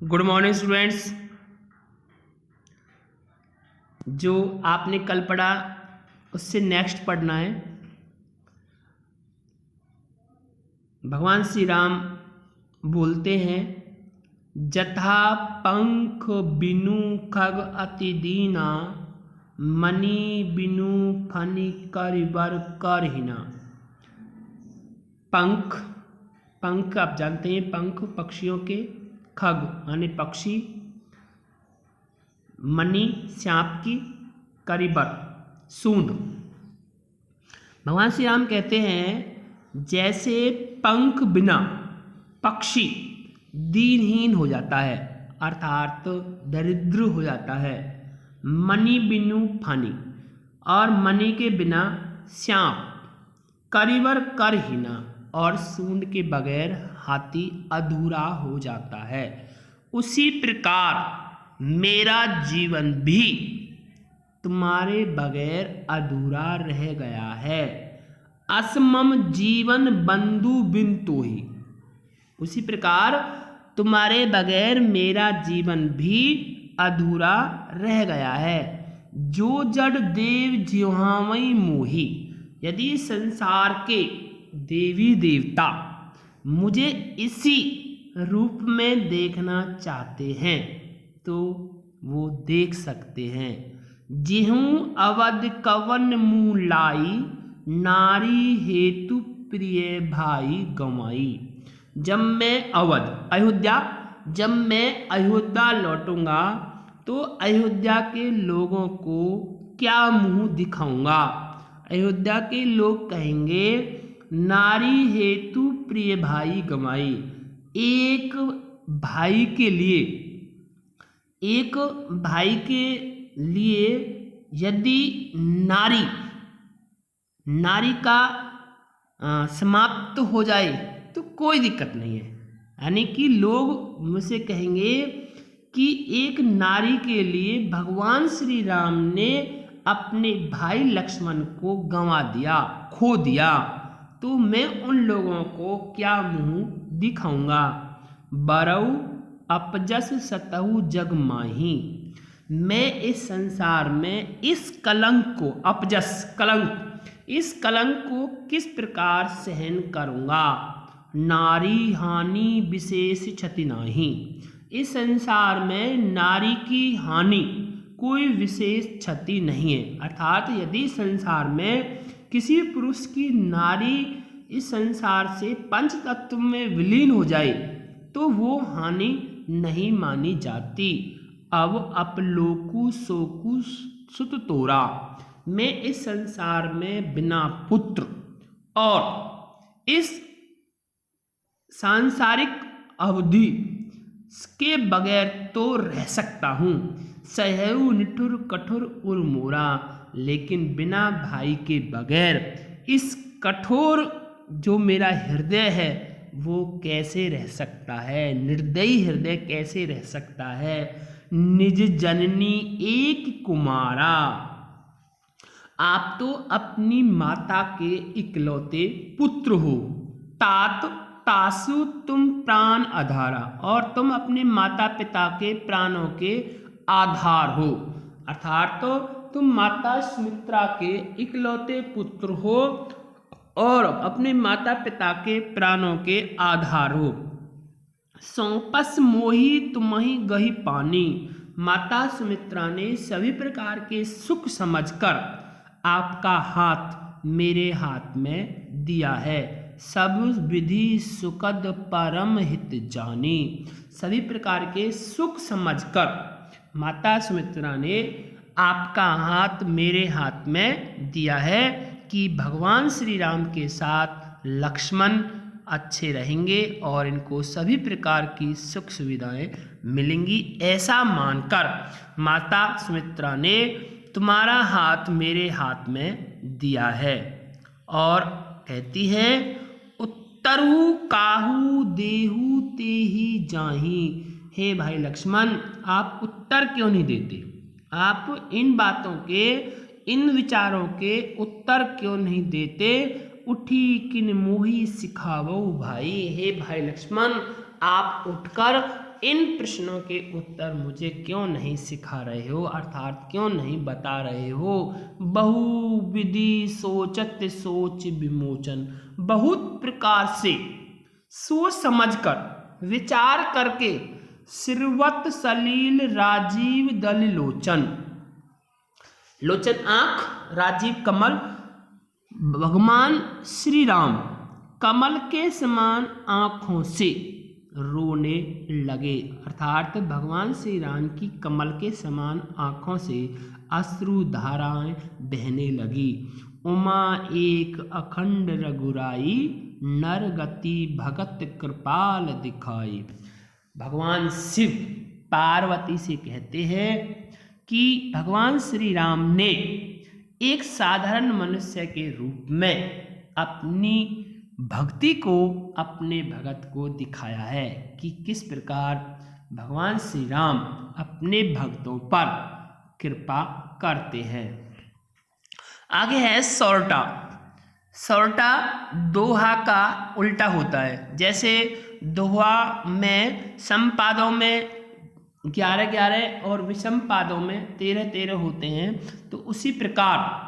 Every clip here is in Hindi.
Good morning students. जो आपने कल पढ़ा उससे नेक्स्ट पढ़ना है। भगवान श्री राम बोलते हैं, जथा पंख बिनु खग अति दीना, मणि बिनु फनि करिबर करहिना। पंख, पंख आप जानते हैं, पंख पक्षियों के, खग यानी पक्षी, मणि सांप की, करिबर सूंड। भगवान श्री राम कहते हैं, जैसे पंख बिना पक्षी दीनहीन हो जाता है अर्थात दरिद्र हो जाता है, मणि बिनु फनि और मणि के बिना सांप, करिबर करहिना और सूंड के बगैर हाथी अधूरा हो जाता है, उसी प्रकार मेरा जीवन भी तुम्हारे बगैर अधूरा रह गया है। असमम जीवन बंधु बिन तोहि, उसी प्रकार तुम्हारे बगैर मेरा जीवन भी अधूरा रह गया है। जो जड़ देव जिह्वावै मोहि, यदि संसार के देवी देवता मुझे इसी रूप में देखना चाहते हैं तो वो देख सकते हैं। जिहूँ अवध कवन मुँह लाई, नारी हेतु प्रिय भाई गंवाई। जब मैं अवध अयोध्या, जब मैं अयोध्या लौटूंगा तो अयोध्या के लोगों को क्या मुंह दिखाऊंगा। अयोध्या के लोग कहेंगे, नारी हेतु प्रिय भाई गंवाई। एक भाई के लिए, एक भाई के लिए यदि नारी का समाप्त हो जाए तो कोई दिक्कत नहीं है। यानी कि लोग मुझसे कहेंगे कि एक नारी के लिए भगवान श्री राम ने अपने भाई लक्ष्मण को गंवा दिया, खो दिया, तो मैं उन लोगों को क्या मुंह दिखाऊंगा। बरऊ अपजस सतहु जग माही, मैं इस संसार में इस कलंक को, अपजस कलंक, इस कलंक को किस प्रकार सहन करूंगा। नारी हानि विशेष क्षति नाही, इस संसार में नारी की हानि कोई विशेष क्षति नहीं है। अर्थात यदि संसार में किसी पुरुष की नारी इस संसार से पंच तत्व में विलीन हो जाए तो वो हानि नहीं मानी जाती। अब अपलोकु सोकु सुत तोरा, मैं इस संसार में बिना पुत्र और इस सांसारिक अवधि के बगैर तो रह सकता हूँ। सहयु निठुर कठोर उर मोरा, लेकिन बिना भाई के बगैर इस कठोर जो मेरा हृदय है वो कैसे रह सकता है, निर्दयी हृदय कैसे रह सकता है। निज जननी एक कुमारा, आप तो अपनी माता के इकलौते पुत्र हो। तात तासु तुम प्राण आधारा, और तुम अपने माता पिता के प्राणों के आधार हो। अर्थात तो तुम माता सुमित्रा के इकलौते पुत्र हो और अपने माता पिता के प्राणों के आधार हो। सौंपस मोही तुम्हि गही पानी, माता सुमित्रा ने सभी प्रकार के सुख समझकर आपका हाथ मेरे हाथ में दिया है। सब विधि सुखद परम हित जानी, सभी प्रकार के सुख समझकर माता सुमित्रा ने आपका हाथ मेरे हाथ में दिया है कि भगवान श्री राम के साथ लक्ष्मण अच्छे रहेंगे और इनको सभी प्रकार की सुख सुविधाएं मिलेंगी। ऐसा मानकर माता सुमित्रा ने तुम्हारा हाथ मेरे हाथ में दिया है। और कहती है, उत्तरु काहू देहु तेहि जाहि। हे भाई लक्ष्मण, आप उत्तर क्यों नहीं देते? आप इन बातों के, इन विचारों के उत्तर क्यों नहीं देते? उठी किन मोहि सिखावो भाई। हे भाई लक्ष्मण, आप उठकर इन प्रश्नों के उत्तर मुझे क्यों नहीं सिखा रहे हो, अर्थात क्यों नहीं बता रहे हो। बहुविधि सोचत सोच विमोचन, बहुत प्रकार से सोच समझकर विचार करके श्रीवत सलील राजीव दल लोचन, लोचन आंख, राजीव कमल, भगवान श्री राम कमल के समान आंखों से रोने लगे, अर्थात भगवान श्री राम की कमल के समान आंखों से अश्रु धाराएं बहने लगी। उमा एक अखंड रघुराई, नर गति भगत कृपाल दिखाई। भगवान शिव पार्वती से कहते हैं कि भगवान श्री राम ने एक साधारण मनुष्य के रूप में अपनी भक्ति को, अपने भगत को दिखाया है कि किस प्रकार भगवान श्री राम अपने भक्तों पर कृपा करते हैं। आगे है सौरठा। सौरठा दोहा का उल्टा होता है। जैसे दोहा में सम पादों में 11-11 और विषम पादों में 13-13 होते हैं, तो उसी प्रकार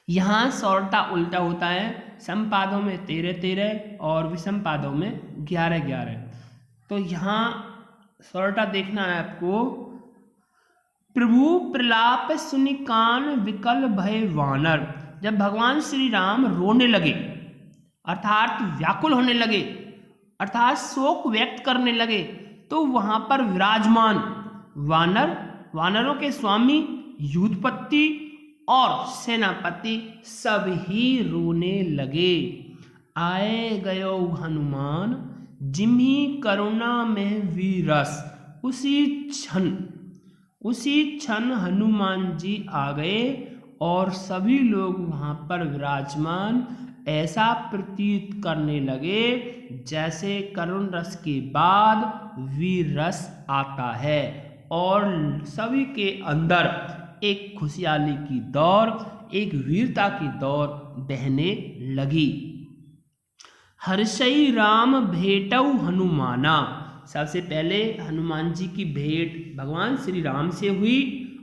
यहाँ सौरठा उल्टा होता है। सम पादों में 13-13 और विषम पादों में 11-11। तो यहाँ सौरठा देखना है आपको। प्रभु प्रलाप सुनि कान विकल भय वानर, जब भगवान श्री राम रोने लगे, अर्थात व्याकुल होने लगे, अर्थात शोक व्यक्त करने लगे, तो वहां पर विराजमान वानर, वानरों के स्वामी युद्धपति और सेनापति सब ही रोने लगे। आए गयो हनुमान जिम्ही करुणा में वीरस, उसी क्षण हनुमान जी आ गए और सभी लोग वहां पर विराजमान ऐसा प्रतीत करने लगे जैसे करुण रस के बाद वीर रस आता है, और सभी के अंदर एक खुशहाली की दौर, एक वीरता की दौर बहने लगी। हर्षई राम भेटऊ हनुमाना, सबसे पहले हनुमान जी की भेंट भगवान श्री राम से हुई,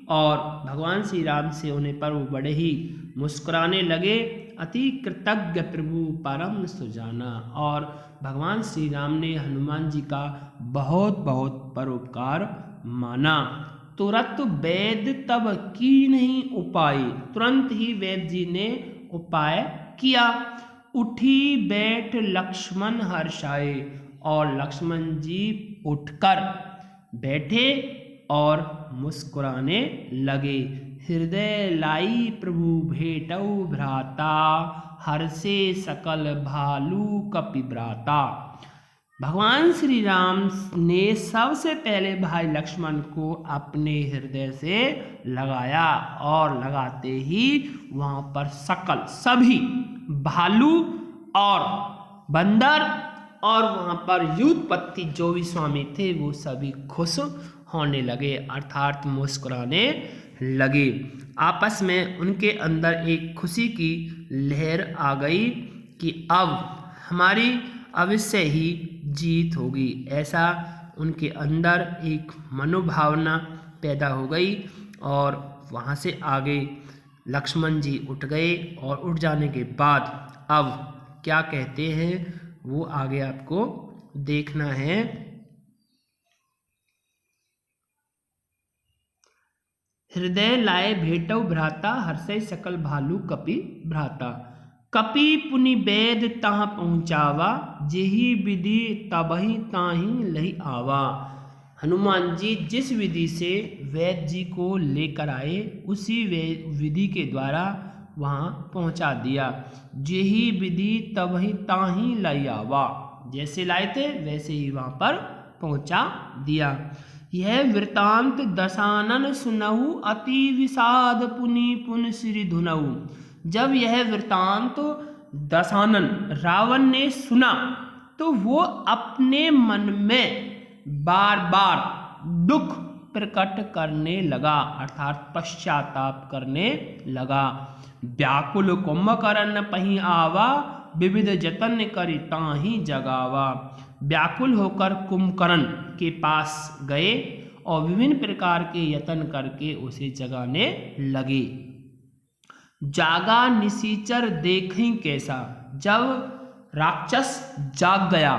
और भगवान श्री राम से होने पर वो बड़े ही मुस्कुराने लगे। अति कृतज्ञ प्रभु परम सुजाना, और भगवान श्री राम ने हनुमान जी का बहुत बहुत परोपकार माना। तुरंत वैद्य तब की नहीं उपाय, तुरंत ही वैद्य जी ने उपाय किया। उठी बैठ लक्ष्मण हर्षाए, और लक्ष्मण जी उठकर बैठे और मुस्कुराने लगे। हृदय लाई प्रभु भेटऊ भ्राता, हर्षे सकल भालू कपिब्राता। भगवान श्री राम ने सबसे पहले भाई लक्ष्मण को अपने हृदय से लगाया, और लगाते ही वहां पर सकल सभी भालू और बंदर और वहां पर युद्धपति जो भी स्वामी थे वो सभी खुश होने लगे, अर्थात मुस्कुराने लगे। आपस में उनके अंदर एक खुशी की लहर आ गई कि अब हमारी अवश्य ही जीत होगी, ऐसा उनके अंदर एक मनोभावना पैदा हो गई। और वहाँ से आगे लक्ष्मण जी उठ गए, और उठ जाने के बाद अब क्या कहते हैं वो आगे आपको देखना है। हृदय लाए भेटऊ भ्राता, हर्षय सकल भालू कपि भ्राता। कपि पुनि वेद तहाँ पहुँचावा, जेहि विधि तबहि ताहि लहि आवा। हनुमान जी जिस विधि से वैद्य जी को लेकर आए उसी विधि के द्वारा वहाँ पहुँचा दिया। जेहि विधि तबहि ताहि लहि आवा, जैसे लाए थे वैसे ही वहाँ पर पहुँचा दिया। यह वृतांत दशानन सुनहु, अति विषाद पुनि पुन श्री धुनहु। जब यह वृतांत दशानन रावण ने सुना तो वो अपने मन में बार बार दुख प्रकट करने लगा, अर्थात पश्चाताप करने लगा। व्याकुल कुंभकर्ण पहि आवा, विविध जतन करि ताहि जगावा। व्याकुल होकर कुंभकर्ण के पास गए और विभिन्न प्रकार के यत्न करके उसे जगाने लगे। जागा निशाचर देखी कैसा, जब राक्षस जाग गया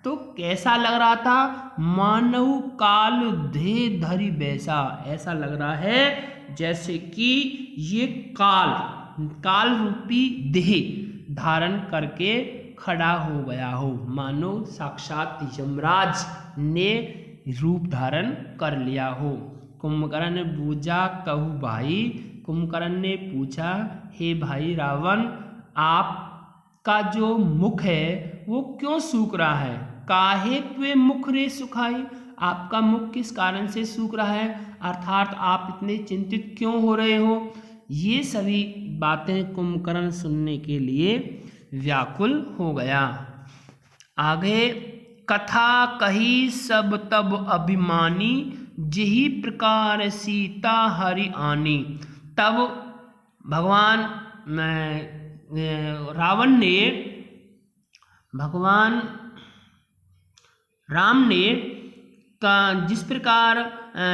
तो कैसा लग रहा था, मानव काल देह धरि वैसा, ऐसा लग रहा है जैसे कि ये काल रूपी देह धारण करके खड़ा हो गया हो, मानो साक्षात यमराज ने रूप धारण कर लिया हो। कुंभकर्ण ने पूछा, कहू भाई, कुंभकर्ण ने पूछा, हे भाई रावण, आपका जो मुख है वो क्यों सूख रहा है, काहे त्वे मुख रे सुखाई, आपका मुख किस कारण से सूख रहा है, अर्थात आप इतने चिंतित क्यों हो रहे हो। ये सभी बातें कुंभकर्ण सुनने के लिए व्याकुल हो गया। आगे, कथा कही सब तब अभिमानी, जेहि प्रकार सीता हरि आनी। तब भगवान राम ने जिस प्रकार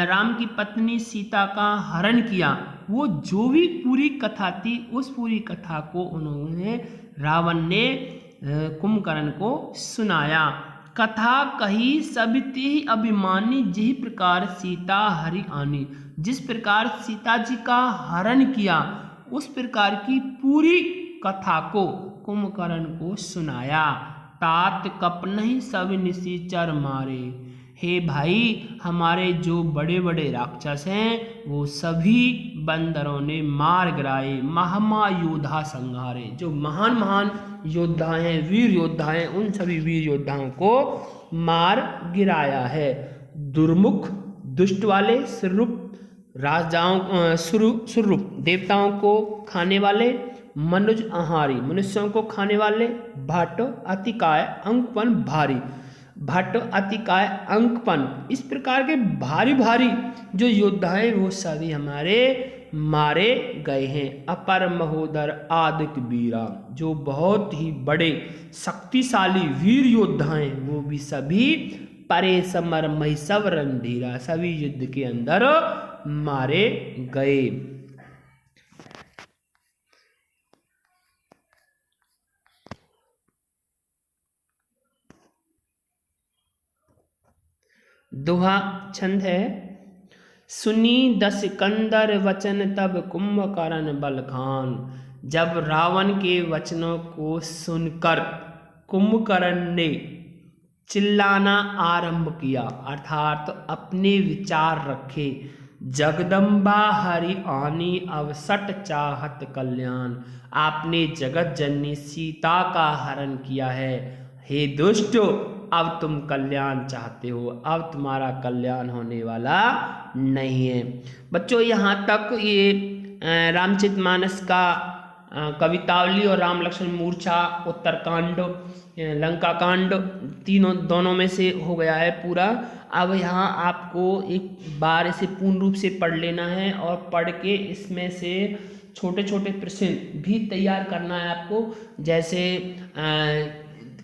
राम की पत्नी सीता का हरण किया, वो जो भी पूरी कथा थी उस पूरी कथा को उन्होंने रावण ने कुंभकर्ण को सुनाया। कथा कही सब तेहि अभिमानी, जिस प्रकार सीता हरि आनी, जिस प्रकार सीता जी का हरण किया उस प्रकार की पूरी कथा को कुंभकर्ण को सुनाया। तात कपनहि सब निशाचर मारे, हे भाई, हमारे जो बड़े बड़े राक्षस हैं वो सभी बंदरों ने मार गिराए। महामा योद्धा संहारे, जो महान महान योद्धा हैं, वीर योद्धा हैं, उन सभी वीर योद्धाओं को मार गिराया है। दुर्मुख दुष्ट वाले, सुरूप राजाओं, सुरूप देवताओं को खाने वाले, मनुज आहारी मनुष्यों को खाने वाले, भट्ट अतिकाय अंकपन भारी, भट्ट अतिकाय अंकपन, इस प्रकार के भारी भारी जो योद्धा हैं वो सभी हमारे मारे गए हैं। अपर महोदर आदिक वीरा, जो बहुत ही बड़े शक्तिशाली वीर योद्धा हैं वो भी सभी परे समर महिषव रणधीरा, सभी युद्ध के अंदर मारे गए। दोहा छंद है, सुनी दस कंदर वचन तब कुंभकर्ण बलखान। जब रावण के वचनों को सुनकर कुंभकर्ण ने चिल्लाना आरंभ किया, अर्थात अपने विचार रखे। जगदम्बा हरि आनी अवसट चाहत कल्याण, आपने जगत जननी सीता का हरण किया है, हे दुष्ट, अब तुम कल्याण चाहते हो, अब तुम्हारा कल्याण होने वाला नहीं है। बच्चों, यहाँ तक ये रामचरितमानस का कवितावली और राम लक्ष्मण मूर्छा, उत्तरकांड, लंका कांड दोनों में से हो गया है पूरा। अब यहाँ आपको एक बार इसे पूर्ण रूप से पढ़ लेना है और पढ़ के इसमें से छोटे छोटे प्रश्न भी तैयार करना है आपको, जैसे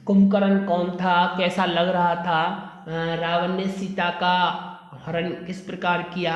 कुंभकर्ण कौन था, कैसा लग रहा था, रावण ने सीता का हरण किस प्रकार किया,